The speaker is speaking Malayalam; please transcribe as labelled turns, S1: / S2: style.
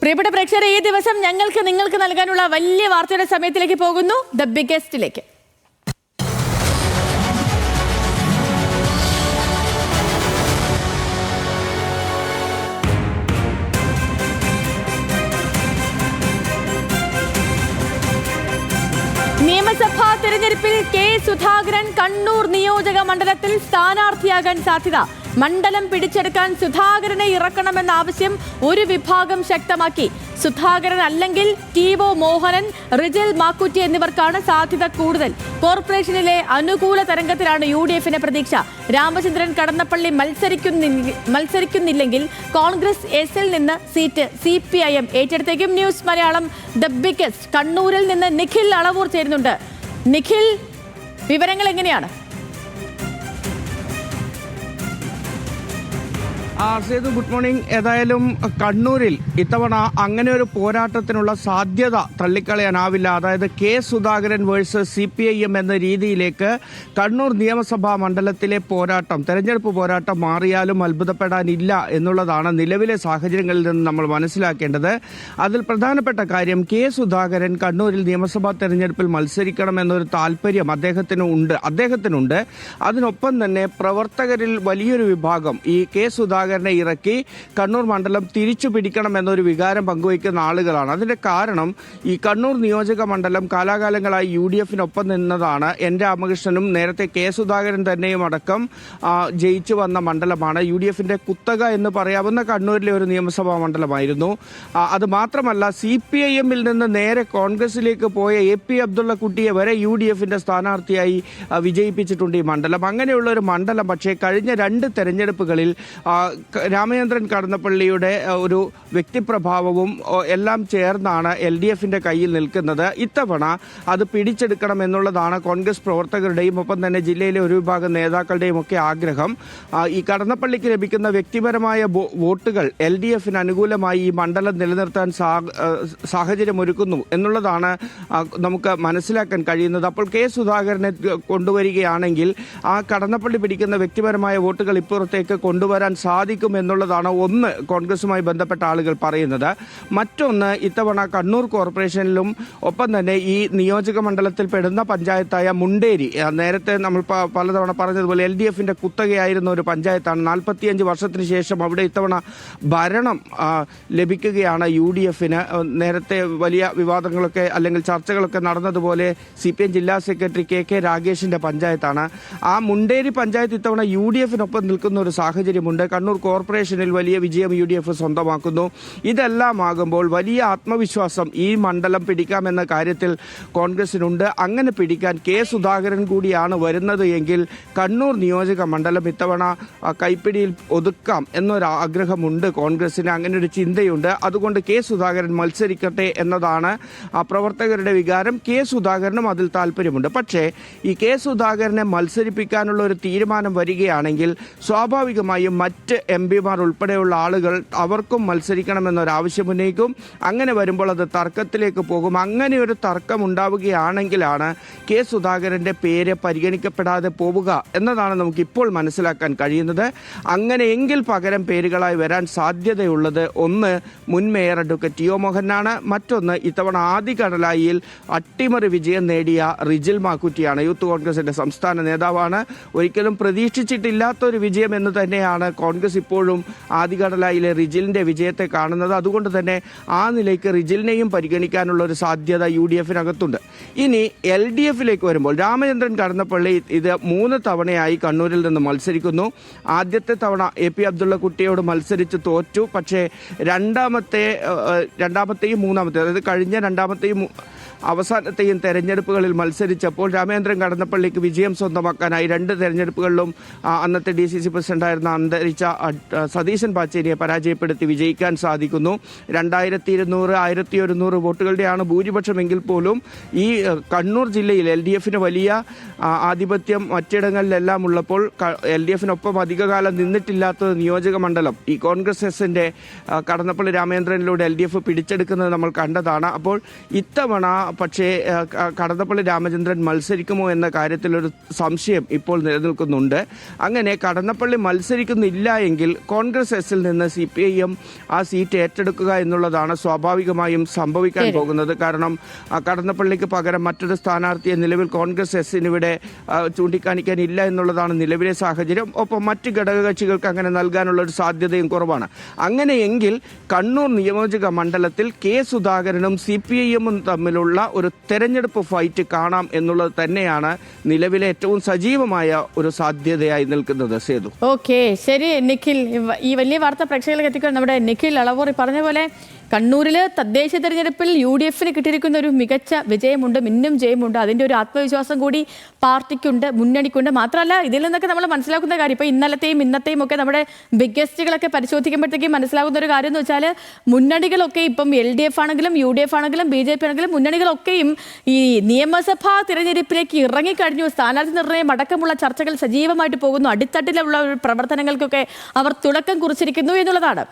S1: പ്രിയപ്പെട്ട പ്രേക്ഷകരെ, ഈ ദിവസം ഞങ്ങൾക്ക് നിങ്ങൾക്ക് നൽകാനുള്ള വലിയ വാർത്തയുടെ സമയത്തിലേക്ക് പോകുന്നു. ദ ബിഗസ്റ്റിലേക്ക്. നിയമസഭാ തെരഞ്ഞെടുപ്പിൽ കെ സുധാകരൻ കണ്ണൂർ നിയോജക മണ്ഡലത്തിൽ സ്ഥാനാർത്ഥിയാകാൻ സാധ്യത. മണ്ഡലം പിടിച്ചെടുക്കാൻ സുധാകരനെ ഇറക്കണമെന്ന ആവശ്യം ഒരു വിഭാഗം ശക്തമാക്കി. സുധാകരൻ അല്ലെങ്കിൽ ടി.ഒ. മോഹനൻ, റിജിൽ മാക്കുറ്റി എന്നിവർക്കാണ് സാധ്യത കൂടുതൽ. കോർപ്പറേഷനിലെ അനുകൂല തരംഗത്തിലാണ് UDF-ന്റെ പ്രതീക്ഷ. രാമചന്ദ്രൻ കടന്നപ്പള്ളി മത്സരിക്കുന്നില്ലെങ്കിൽ കോൺഗ്രസ് എസിൽ നിന്ന് സീറ്റ് CPIM ഏറ്റെടുത്തേക്കും. News Malayalam the biggest. കണ്ണൂരിൽ നിന്ന് നിഖിൽ അളവൂർ ചേരുന്നുണ്ട്. നിഖിൽ, വിവരങ്ങൾ എങ്ങനെയാണ്?
S2: Sethu, good morning. ഏതായാലും കണ്ണൂരിൽ ഇത്തവണ അങ്ങനെ ഒരു പോരാട്ടത്തിനുള്ള സാധ്യത തള്ളിക്കളയാനാവില്ല. അതായത് കെ സുധാകരൻ വേഴ്സസ് CPIM എന്ന രീതിയിലേക്ക് കണ്ണൂർ നിയമസഭാ മണ്ഡലത്തിലെ പോരാട്ടം, തെരഞ്ഞെടുപ്പ് പോരാട്ടം മാറിയാലും അത്ഭുതപ്പെടാനില്ല എന്നുള്ളതാണ് നിലവിലെ സാഹചര്യങ്ങളിൽ നിന്ന് നമ്മൾ മനസ്സിലാക്കേണ്ടത്. അതിൽ പ്രധാനപ്പെട്ട കാര്യം, കെ സുധാകരൻ കണ്ണൂരിൽ നിയമസഭാ തെരഞ്ഞെടുപ്പിൽ മത്സരിക്കണമെന്നൊരു താല്പര്യം അദ്ദേഹത്തിനുണ്ട്. അതിനൊപ്പം തന്നെ പ്രവർത്തകരിൽ വലിയൊരു വിഭാഗം ഈ കെ സുധാകരനെ ഇറക്കി കണ്ണൂർ മണ്ഡലം തിരിച്ചു പിടിക്കണം എന്നൊരു വികാരം പങ്കുവയ്ക്കുന്ന ആളുകളാണ്. അതിന്റെ കാരണം, ഈ കണ്ണൂർ നിയോജക മണ്ഡലം കാലാകാലങ്ങളായി UDF-നൊപ്പം നിന്നതാണ്. N. രാമകൃഷ്ണനും നേരത്തെ കെ സുധാകരൻ തന്നെയും അടക്കം ജയിച്ചു വന്ന മണ്ഡലമാണ്. UDF-ന്റെ കുത്തക എന്ന് പറയാവുന്ന കണ്ണൂരിലെ ഒരു നിയമസഭാ മണ്ഡലമായിരുന്നു. അത് മാത്രമല്ല, CPIM-ൽ നിന്ന് നേരെ കോൺഗ്രസിലേക്ക് പോയ AP അബ്ദുള്ള കുട്ടിയെ വരെ UDF-ന്റെ സ്ഥാനാർത്ഥിയായി വിജയിപ്പിച്ചിട്ടുണ്ട് ഈ മണ്ഡലം. അങ്ങനെയുള്ള ഒരു മണ്ഡലം പക്ഷേ കഴിഞ്ഞ 2 തെരഞ്ഞെടുപ്പുകളിൽ രാമചന്ദ്രൻ കടന്നപ്പള്ളിയുടെ ഒരു വ്യക്തിപ്രഭാവവും എല്ലാം ചേർന്നാണ് LDF-ന്റെ കയ്യിൽ നിൽക്കുന്നത്. ഇത്തവണ അത് പിടിച്ചെടുക്കണം എന്നുള്ളതാണ് കോൺഗ്രസ് പ്രവർത്തകരുടെയും ഒപ്പം തന്നെ ജില്ലയിലെ ഒരു വിഭാഗം നേതാക്കളുടെയും ഒക്കെ ആഗ്രഹം. ഈ കടന്നപ്പള്ളിക്ക് ലഭിക്കുന്ന വ്യക്തിപരമായ വോട്ടുകൾ LDF-ന് അനുകൂലമായി ഈ മണ്ഡലം നിലനിർത്താൻ സാഹചര്യമൊരുക്കുന്നു എന്നുള്ളതാണ് നമുക്ക് മനസ്സിലാക്കാൻ കഴിയുന്നത്. അപ്പോൾ കെ സുധാകരനെ കൊണ്ടുവരികയാണെങ്കിൽ ആ കടന്നപ്പള്ളി പിടിക്കുന്ന വ്യക്തിപരമായ വോട്ടുകൾ ഇപ്പുറത്തേക്ക് കൊണ്ടുവരാൻ സാധിക്കും എന്നുള്ളതാണ് ഒന്ന് കോൺഗ്രസുമായി ബന്ധപ്പെട്ട ആളുകൾ പറയുന്നത്. മറ്റൊന്ന്, ഇത്തവണ കണ്ണൂർ കോർപ്പറേഷനിലും ഒപ്പം തന്നെ ഈ നിയോജക മണ്ഡലത്തിൽ പെടുന്ന പഞ്ചായത്തായ മുണ്ടേരി, നേരത്തെ നമ്മൾ പലതവണ പറഞ്ഞതുപോലെ LDF-ന്റെ കുത്തകയായിരുന്ന ഒരു പഞ്ചായത്താണ്. 45 വർഷത്തിന് ശേഷം അവിടെ ഇത്തവണ ഭരണം ലഭിക്കുകയാണ് UDF-ന്. നേരത്തെ വലിയ വിവാദങ്ങളൊക്കെ അല്ലെങ്കിൽ ചർച്ചകളൊക്കെ നടന്നതുപോലെ CPM ജില്ലാ സെക്രട്ടറി KK രാഗേഷിന്റെ പഞ്ചായത്താണ്. ആ മുണ്ടേരി പഞ്ചായത്ത് ഇത്തവണ UDF-നൊപ്പം നിൽക്കുന്ന ഒരു സാഹചര്യമുണ്ട്. കണ്ണൂർ കോർപ്പറേഷനിൽ വലിയ വിജയം UDF സ്വന്തമാക്കുന്നു. ഇതെല്ലാം ആകുമ്പോൾ വലിയ ആത്മവിശ്വാസം ഈ മണ്ഡലം പിടിക്കാമെന്ന കാര്യത്തിൽ കോൺഗ്രസിനുണ്ട്. അങ്ങനെ പിടിക്കാൻ കെ സുധാകരൻ കൂടിയാണ് വരുന്നത് എങ്കിൽ കണ്ണൂർ നിയോജക മണ്ഡലം ഇത്തവണ കൈപ്പിടിയിൽ ഒതുക്കാം എന്നൊരാഗ്രഹമുണ്ട് കോൺഗ്രസിന്. അങ്ങനെ ഒരു ചിന്തയുണ്ട്. അതുകൊണ്ട് കെ സുധാകരൻ മത്സരിക്കട്ടെ എന്നതാണ് പ്രവർത്തകരുടെ വികാരം. കെ സുധാകരനും അതിൽ താല്പര്യമുണ്ട്. പക്ഷേ ഈ കെ സുധാകരനെ മത്സരിപ്പിക്കാനുള്ള ഒരു തീരുമാനം വരികയാണെങ്കിൽ സ്വാഭാവികമായും മറ്റ് MP-മാർ ഉൾപ്പെടെയുള്ള ആളുകൾ അവർക്കും മത്സരിക്കണമെന്നൊരാവശ്യം ഉന്നയിക്കും. അങ്ങനെ വരുമ്പോൾ അത് തർക്കത്തിലേക്ക് പോകും. അങ്ങനെ ഒരു തർക്കം ഉണ്ടാവുകയാണെങ്കിലാണ് കെ സുധാകരന്റെ പേര് പരിഗണിക്കപ്പെടാതെ പോവുക എന്നതാണ് നമുക്കിപ്പോൾ മനസ്സിലാക്കാൻ കഴിയുന്നത്. അങ്ങനെയെങ്കിൽ പകരം പേരുകളായി വരാൻ സാധ്യതയുള്ളത് ഒന്ന് മുൻ മേയർ അഡ്വക്കേറ്റ് ടി.ഒ. മോഹനാണ്. മറ്റൊന്ന്, ഇത്തവണ ആദികടലായിൽ അട്ടിമറി വിജയം നേടിയ റിജിൽ മാക്കുറ്റിയാണ്. യൂത്ത് കോൺഗ്രസിന്റെ സംസ്ഥാന നേതാവാണ്. ഒരിക്കലും പ്രതീക്ഷിച്ചിട്ടില്ലാത്തൊരു വിജയം എന്ന് തന്നെയാണ് കോൺഗ്രസ് ഇപ്പോഴും ആദികടലായിലെ റിജിലിന്റെ വിജയത്തെ കാണുന്നത്. അതുകൊണ്ട് തന്നെ ആ നിലയ്ക്ക് റിജിലിനെയും പരിഗണിക്കാനുള്ള ഒരു സാധ്യത UDF-നകത്തുണ്ട്. ഇനി LDF-ലേക്ക് വരുമ്പോൾ, രാമചന്ദ്രൻ കടന്നപ്പള്ളി ഇത് 3 തവണയായി കണ്ണൂരിൽ നിന്ന് മത്സരിക്കുന്നു. ആദ്യത്തെ തവണ AP അബ്ദുള്ള കുട്ടിയോട് മത്സരിച്ച് തോറ്റു. പക്ഷേ രണ്ടാമത്തെയും മൂന്നാമത്തെയും, അതായത് കഴിഞ്ഞ രണ്ടാമത്തെയും അവസാനത്തെയും തെരഞ്ഞെടുപ്പുകളിൽ മത്സരിച്ചപ്പോൾ രാമചന്ദ്രൻ കടന്നപ്പള്ളിക്ക് വിജയം സ്വന്തമാക്കാനായി 2 തെരഞ്ഞെടുപ്പുകളിലും അന്നത്തെ DCC പ്രസിഡന്റായിരുന്ന അന്തരിച്ച സതീശൻ പാച്ചേരിയെ പരാജയപ്പെടുത്തി വിജയിക്കാൻ സാധിക്കുന്നു. 2200, 1100 വോട്ടുകളുടെയാണ് ഭൂരിപക്ഷമെങ്കിൽ പോലും ഈ കണ്ണൂർ ജില്ലയിൽ LDF-ന് വലിയ ആധിപത്യം മറ്റിടങ്ങളിലെല്ലാം ഉള്ളപ്പോൾ LDF-നൊപ്പം അധികകാലം നിന്നിട്ടില്ലാത്ത നിയോജക മണ്ഡലം ഈ കോൺഗ്രസ് എസിന്റെ കടന്നപ്പള്ളി രാമചന്ദ്രനിലൂടെ LDF പിടിച്ചെടുക്കുന്നത് നമ്മൾ കണ്ടതാണ്. അപ്പോൾ ഇത്തവണ പക്ഷേ കടന്നപ്പള്ളി രാമചന്ദ്രൻ മത്സരിക്കുമോ എന്ന കാര്യത്തിലൊരു സംശയം ഇപ്പോൾ നിലനിൽക്കുന്നുണ്ട്. അങ്ങനെ കടന്നപ്പള്ളി മത്സരിക്കുന്നില്ല എങ്കിൽ കോൺഗ്രസ് എസിൽ നിന്ന് CPIM ആ സീറ്റ് ഏറ്റെടുക്കുക എന്നുള്ളതാണ് സ്വാഭാവികമായും സംഭവിക്കാൻ പോകുന്നത്. കാരണം കടന്നപ്പള്ളിക്ക് പകരം മറ്റൊരു സ്ഥാനാർത്ഥിയെ നിലവിൽ കോൺഗ്രസ് എസിനിവിടെ ചൂണ്ടിക്കാണിക്കാനില്ല എന്നുള്ളതാണ് നിലവിലെ സാഹചര്യം. ഒപ്പം മറ്റ് ഘടകകക്ഷികൾക്ക് അങ്ങനെ നൽകാനുള്ള ഒരു സാധ്യതയും കുറവാണ്. അങ്ങനെയെങ്കിൽ കണ്ണൂർ നിയോജക മണ്ഡലത്തിൽ കെ സുധാകരനും CPIM തമ്മിലുള്ള ഒരു തെരഞ്ഞെടുപ്പ് ഫൈറ്റ് കാണാം എന്നുള്ളത് തന്നെയാണ് നിലവിലെ ഏറ്റവും സജീവമായ ഒരു സാധ്യതയായി നിൽക്കുന്നത്. സേതു.
S1: ഓക്കെ, ശരി നിഖിൽ. ഈ വലിയ വാർത്ത പ്രേക്ഷകരിലേക്ക് എത്തിക്കാൻ നമ്മുടെ നിഖിൽ അളവൂർ പറഞ്ഞ പോലെ കണ്ണൂരില് തദ്ദേശ തെരഞ്ഞെടുപ്പിൽ UDF കിട്ടിയിരിക്കുന്ന ഒരു മികച്ച വിജയമുണ്ട്, മിന്നും ജയമുണ്ട്. അതിന്റെ ഒരു ആത്മവിശ്വാസം കൂടി പാർട്ടിക്കുണ്ട്, മുന്നണിക്കുണ്ട്. മാത്രമല്ല ഇതിൽ നിന്നൊക്കെ നമ്മൾ മനസ്സിലാക്കുന്ന കാര്യം, ഇപ്പൊ ഇന്നലത്തെയും ഇന്നത്തെയും ഒക്കെ നമ്മുടെ ബിഗ്ഗസ്റ്റുകളൊക്കെ പരിശോധിക്കുമ്പോഴത്തേക്കും മനസ്സിലാകുന്ന ഒരു കാര്യം എന്ന് വെച്ചാൽ മുന്നണികളൊക്കെ ഇപ്പം LDF ആണെങ്കിലും UDF ആണെങ്കിലും BJP ആണെങ്കിലും മുന്നണികളൊക്കെയും ഈ നിയമസഭാ തിരഞ്ഞെടുപ്പിലേക്ക് ഇറങ്ങിക്കഴിഞ്ഞു. സ്ഥാനാർത്ഥി നിർണ്ണയം അടക്കമുള്ള ചർച്ചകൾ സജീവമായിട്ട് പോകുന്നു. അടിത്തട്ടിലുള്ള പ്രവർത്തനങ്ങൾക്കൊക്കെ അവർ തുടക്കം കുറിച്ചിരിക്കുന്നു എന്നുള്ളതാണ്.